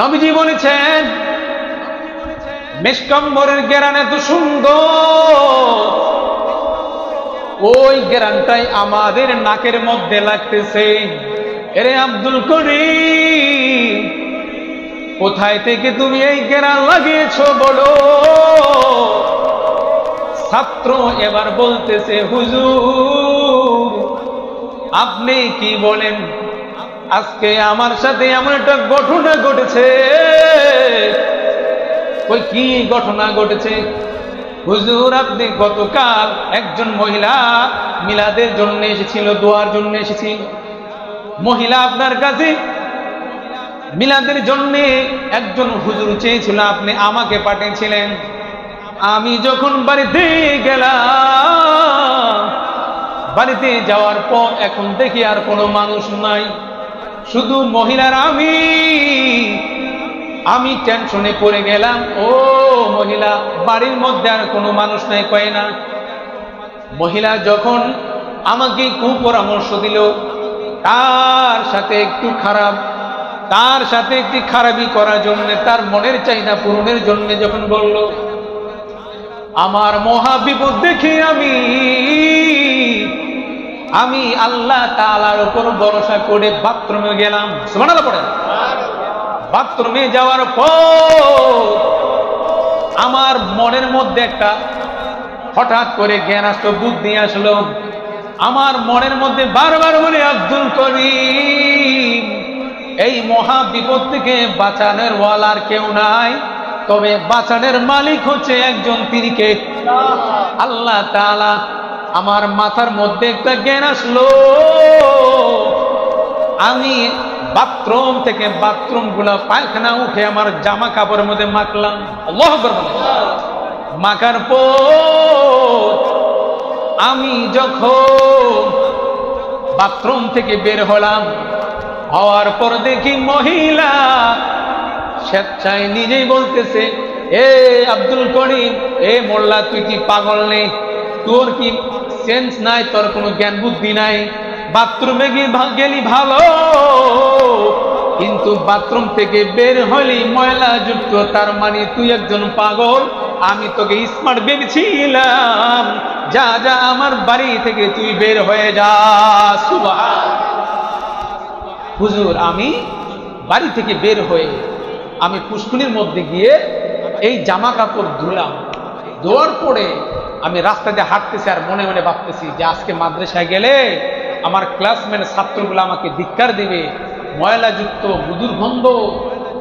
নবীজি বলেছেন মেশকাম্বরের ঘেরান এত সুন্দর, ওই ঘেরানটাই আমাদের নাকের মধ্যে লাগতেছে। এরে আব্দুল করিম, কোথায় থেকে তুমি এই ঘেরান লাগিয়েছো বলো? ছাত্র এবার বলতেছে, হুজুর আপনি কি বলেন, আজকে আমার সাথে এমন একটা ঘটনা ঘটেছে। ওই কি ঘটনা ঘটেছে? হুজুর আপনি গতকাল একজন মহিলা মিলাদের জন্য এসেছিল, দোয়ার জন্য এসেছিল। মহিলা আপনার কাছে মিলাদের জন্য একজন হুজুর চেয়েছিল, আপনি আমাকে পাঠিয়েছিলেন। আমি যখন বাড়িতে গেলাম, বাড়িতে যাওয়ার পর এখন দেখি আর কোনো মানুষ নাই, শুধু মহিলার। আমি টেনশনে পড়ে গেলাম। ও মহিলা, বাড়ির মধ্যে আর কোনো মানুষ নাই, কয় না। মহিলা যখন আমাকে কুপরামর্শ দিল, তার সাথে একটু খারাপি করার জন্য, তার মনের চাহিদা পূরণের জন্য যখন বলল, আমার মহা বিপদ দেখে আমি আল্লাহ তাআলার উপর ভরসা করে বাথরুমে গেলাম। সুবহানাল্লাহ পড়েন। বাথরুমে যাওয়ার পর আমার মনের মধ্যে একটা হঠাৎ করে জ্ঞান আসলো, বুদ্ধি আসলো। আমার মনের মধ্যে বারবার বলে, আব্দুল করিম, এই মহা বিপদ থেকে বাঁচানোর ওয়ালার কেউ নাই, তবে বাঁচানোর মালিক হচ্ছে একজন, তিনি কে? আল্লাহ তাআলা। আমার মাথার মধ্যে একটা জ্ঞান আসলো। আমি বাথরুম থেকে বাথরুম গুলা পায়খানা উঠে আমার জামা কাপড়ের মধ্যে মাখলাম। আল্লাহু আকবার। মাখার পর আমি যখন বাথরুম থেকে বের হলাম, হওয়ার পর দেখি মহিলা স্বেচ্ছায় নিজেই বলতেছে, এ আব্দুল করিম, এ মোল্লা, তুই কি পাগল নেই? তোর কি সেন্স নাই? তোর কোনো জ্ঞান বুদ্ধি নাই? বাথরুমে গেলি ভালো, কিন্তু বাথরুম থেকে বের হলি ময়লা যুক্ত, তার মানে তুই একজন পাগল। আমি তোকে স্মার্ট ভেবেছিলাম। যা যা, আমার বাড়ি থেকে তুই বের হয়ে যা। সুবহান। হুজুর আমি বাড়ি থেকে বের হয়ে আমি পুষ্কুনির মধ্যে গিয়ে এই জামা কাপড় ধুলাম। ধোয়ার পরে আমি রাস্তা দিয়ে হাঁটতেছি, আর মনে মনে ভাবতেছি যে আজকে মাদ্রাসায় গেলে আমার ক্লাসমেট ছাত্রগুলো আমাকে ধিক্কার দিবে, ময়লাযুক্ত, বুদুর গন্ধ,